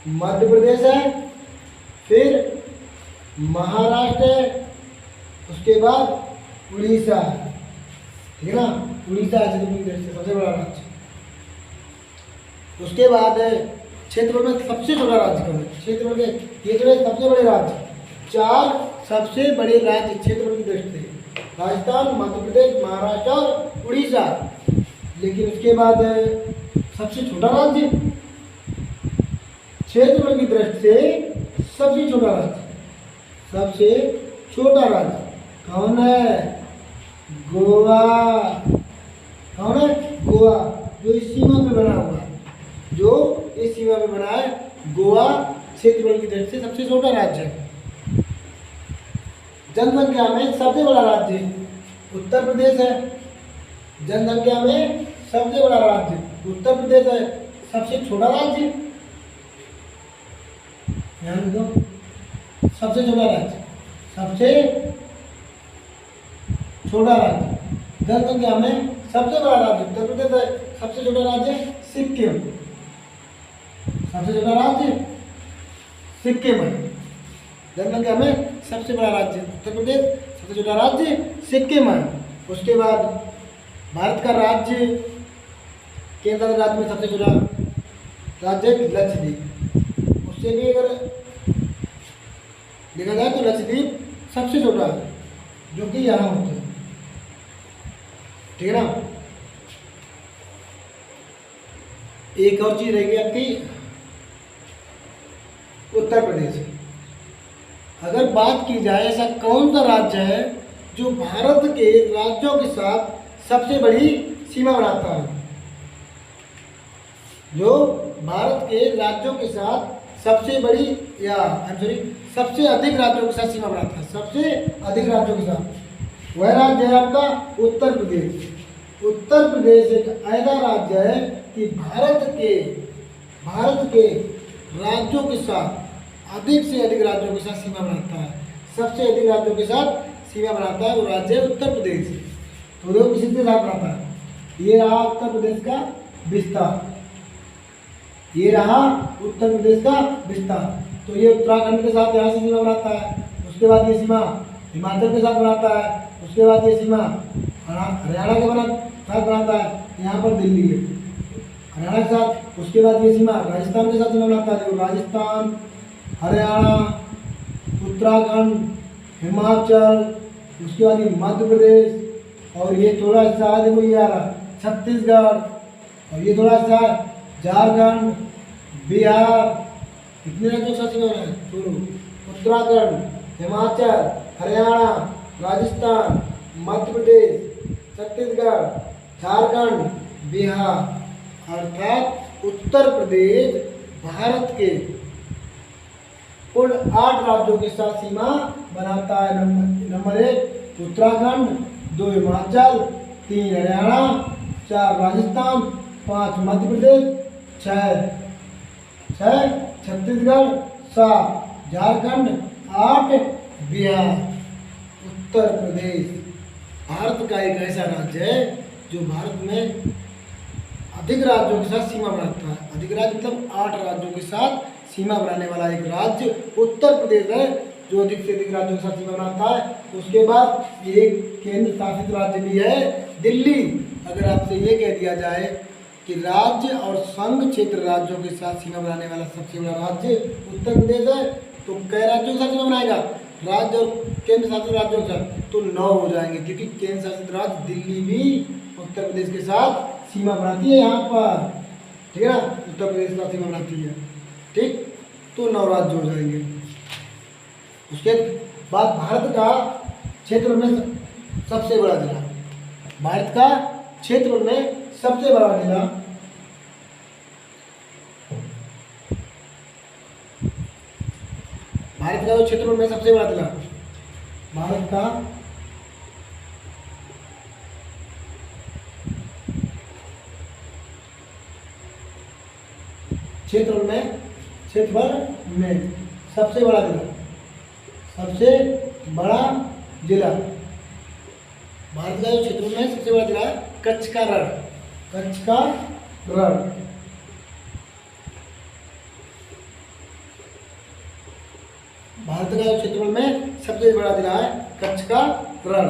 मध्य प्रदेश है, फिर महाराष्ट्र है, उसके बाद उड़ीसा है। ठीक है ना? उड़ीसा है क्षेत्रफल की दृष्टि से सबसे बड़ा राज्य। उसके बाद क्षेत्रफल में सबसे छोटा राज्य कौन है? क्षेत्रफल के ये जो सबसे बड़े राज्य, 4 सबसे बड़े राज्य क्षेत्रफल की दृष्टि से, राजस्थान, मध्य प्रदेश, महाराष्ट्र और उड़ीसा। लेकिन उसके बाद सबसे छोटा राज्य क्षेत्रफल की दृष्टि से सबसे छोटा राज्य, सबसे छोटा राज्य कौन है? गोवा। कौन है? गोवा, जो इस सीमा पे बना हुआ है, जो इस सीमा पे बना है गोवा, क्षेत्रफल की दृष्टि से सबसे छोटा राज्य है। जनसंख्या में सबसे बड़ा राज्य उत्तर प्रदेश है। जनसंख्या में सबसे बड़ा राज्य उत्तर प्रदेश है। सबसे छोटा राज्य, ध्यान दो, सबसे छोटा राज्य, सबसे छोटा राज्य, जनसंख्या में सबसे बड़ा राज्य उत्तर प्रदेश है। सबसे छोटा राज्य सिक्किम, सबसे छोटा राज्य सिक्किम है। जनसंख्या में सबसे बड़ा राज्य उत्तर प्रदेश, सबसे छोटा राज्य सिक्किम है। उसके बाद भारत का राज्य, केंद्र राज्य में सबसे छोटा राज्य लक्षद्वीप। उससे भी अगर देखा जाए तो लक्षद्वीप सबसे छोटा है, जो कि यहाँ होता है, ठीक है ना। एक और चीज रहेगी आपकी उत्तर प्रदेश। अगर बात की जाए ऐसा कौन सा राज्य है जो भारत के राज्यों के साथ सबसे बड़ी सीमा बनाता है, जो भारत के राज्यों के साथ सबसे बड़ी सबसे अधिक राज्यों के साथ सीमा बनाता है, सबसे अधिक राज्यों के साथ, वह राज्य है आपका उत्तर प्रदेश। उत्तर प्रदेश एक ऐसा राज्य है कि भारत के राज्यों के साथ अधिक से अधिक राज्यों के साथ सीमा बनाता है। सबसे अधिक राज्यों के साथ सीमा बनाता है वो राज्य है उत्तर प्रदेश। तो देखो किसी के साथ बनाता है, ये रहा उत्तर प्रदेश का विस्तार, ये रहा उत्तर प्रदेश का विस्तार। तो ये उत्तराखंड के साथ यहाँ से सीमा बनाता है। उसके बाद ये सीमा हिमाचल के साथ बनाता है। उसके बाद ये सीमा हरियाणा के साथ बनाता है, यहाँ पर दिल्ली है हरियाणा के साथ। उसके बाद ये सीमा राजस्थान के साथ सीमा बनाता है, देखो राजस्थान, हरियाणा, उत्तराखंड, हिमाचल, उसके बाद ये मध्य प्रदेश, और ये थोड़ा सा देखो ये आ रहा छत्तीसगढ़, और ये थोड़ा सा झारखंड, बिहार, इतने राज्यों के साथ सीमा बना है। उत्तराखंड, हिमाचल, हरियाणा, राजस्थान, मध्य प्रदेश, छत्तीसगढ़, झारखंड, बिहार, अर्थात उत्तर प्रदेश भारत के कुल 8 राज्यों के साथ सीमा बनाता है। नंबर 1 उत्तराखंड, 2 हिमाचल, 3 हरियाणा, 4 राजस्थान, 5 मध्य प्रदेश, 6 छत्तीसगढ़, 7 झारखंड, 8 बिहार। उत्तर प्रदेश भारत का एक ऐसा राज्य है जो भारत में अधिक राज्यों के साथ सीमा बनाता है। अधिक राज्य मतलब 8 राज्यों के साथ सीमा बनाने वाला एक राज्य उत्तर प्रदेश है, जो अधिक से अधिक राज्यों के साथ सीमा बनाता है। उसके बाद एक केंद्र शासित राज्य भी है दिल्ली। अगर आपसे ये कह दिया जाए कि राज्य और संघ क्षेत्र राज्यों के साथ सीमा बनाने वाला सबसे बड़ा राज्य उत्तर प्रदेश है, तो कई राज्यों के साथ सीमा बनाएगा? राज्य और केंद्र शासित राज्यों के साथ तो 9 हो जाएंगे, क्योंकि केंद्र शासित राज्य दिल्ली भी उत्तर प्रदेश के साथ सीमा बनाती है यहाँ पर, ठीक है ना। उत्तर प्रदेश के साथ सीमा बनाती है, ठीक, तो 9 राज्य हो जाएंगे। उसके बाद भारत का क्षेत्र में सबसे बड़ा जिला, भारत का क्षेत्र में सबसे बड़ा जिला भारत का क्षेत्र में सबसे बड़ा जिला भारत का क्षेत्रफल में सबसे बड़ा जिला, सबसे बड़ा जिला भारत का क्षेत्र में सबसे बड़ा जिला कच्छ का रण, कच्छ का रण। भारत का क्षेत्रफल में सबसे बड़ा जिला है कच्छ का रण।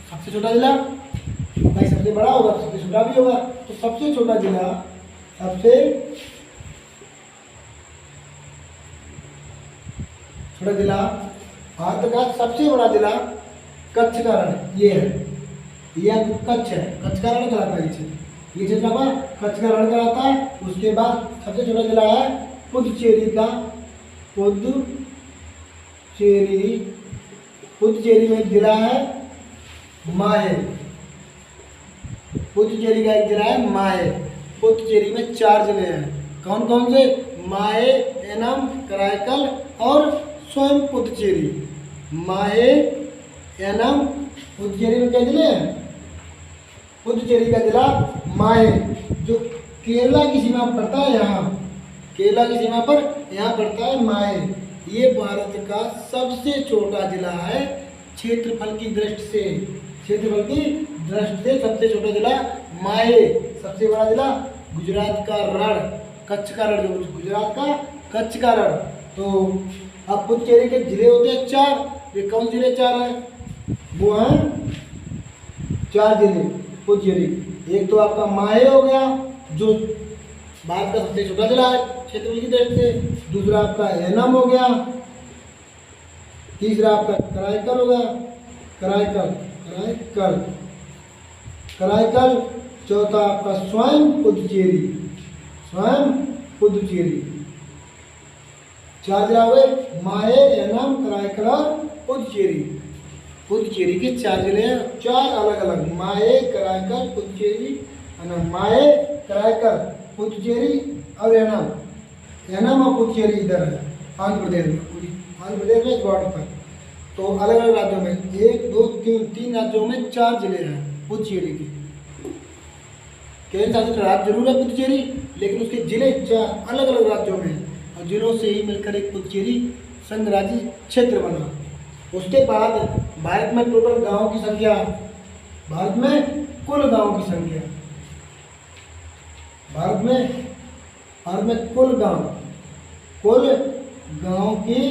सबसे छोटा जिला भाई, सबसे बड़ा होगा सबसे छोटा भी होगा, तो सबसे छोटा जिला, सबसे छोटा जिला भारत का सबसे बड़ा जिला कच्छ का रण ये है, ये कच्छ है, कच्छ का रण कहलाता है ये क्षेत्र का कच्छ का रण कहलाता है। उसके बाद सबसे छोटा जिला है पुडुचेरी का, पुडुचेरी में जिला है माहे, पुडुचेरी का एक जिला है माहे। पुडुचेरी में 4 जिले हैं, कौन कौन से? माहे, एनम, कराईकल और स्वयं पुडुचेरी। माहे, एनम। पुडुचेरी में क्या जिले हैं? पुडुचेरी का जिला माहे, जो केरला की सीमा पर पड़ता है। यहाँ केरला की सीमा पर यहाँ पड़ता है माहे। ये भारत का सबसे छोटा जिला है क्षेत्रफल की दृष्टि से। क्षेत्रफल की दृष्टि से सबसे छोटा जिला माहे। सबसे बड़ा जिला गुजरात का रण, कच्छ का रण, जो गुजरात का कच्छ का रण। तो अब पुडुचेरी के जिले होते हैं 4। ये कौन जिले 4 हैं? वो हैं 4 जिले पुडुचेरी। एक तो आपका माहे हो गया, जो भारत का सबसे छोटा जिला है क्षेत्रफल की दृष्टि से। दूसरा आपका एनम हो गया। तीसरा आपका कराईकल हो गया, कराईकल। चौथा आपका स्वयं पुडुचेरी। 4 जिला हुए, माहे, एनम, कराईकल और पुडुचेरी। पुडुचेरी के 4 जिले हैं, 4 अलग अलग, माहे, कराईकल, पुडुचेरी, माहे, कराईकल, पुडुचेरी और एनम और पुडुचेरी इधर है आंध्र प्रदेश में, आंध्र प्रदेश में बॉर्डर पर। तो अलग अलग राज्यों में 1 2 3 राज्यों में 4 जिले हैं पुडुचेरी के। केंद्र शासित राज्य जरूर है पुडुचेरी, लेकिन उसके जिले 4 अलग अलग राज्यों में हैं और जिलों से ही मिलकर एक पुडुचेरी संघ राज्य क्षेत्र बना। उसके बाद भारत में टोटल गांवों की संख्या, भारत में कुल गांवों की संख्या, भारत में कुल गांव की,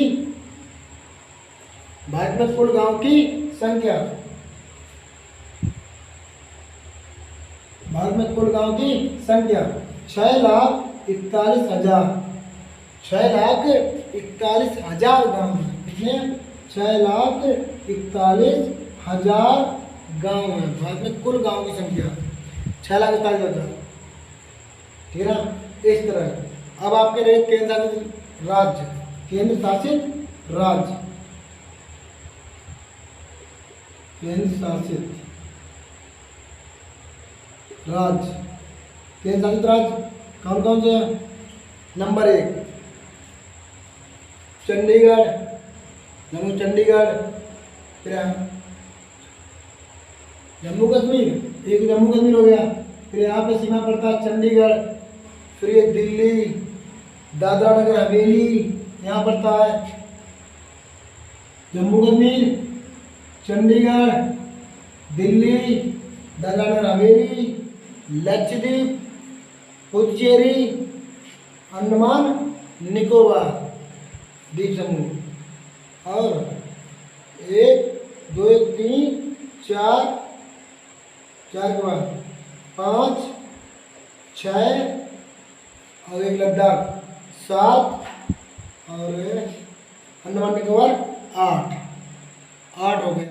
भारत में कुल गांव की संख्या, भारत में कुल गांव की संख्या 6,41,000, 6,41,000 गांव हैं। कितने? 6,41,000 गांव हैं। भारत में कुल गांव की संख्या 6,41,000। ठीक है ना? इस तरह अब आपके रहे केंद्र शासित राज्य। केंद्र शासित राज्य, केंद्र शासित राज्य कौन कौन से हैं? नंबर 1 चंडीगढ़, चंडीगढ़। फिर जम्मू कश्मीर, एक जम्मू कश्मीर हो गया। फिर यहाँ पे सीमा पड़ता है चंडीगढ़। फिर ये दिल्ली, दादरा नगर हवेली यहाँ पड़ता है। जम्मू कश्मीर, चंडीगढ़, दिल्ली, दादरा नगर हवेली, लक्षद्वीप, पुडुचेरी, अंडमान निकोबार द्वीप समूह। और 1 2 3 4 के बाद 5 6 और एक लद्दाख 7 और अंडमान निकोबार 8 हो गए।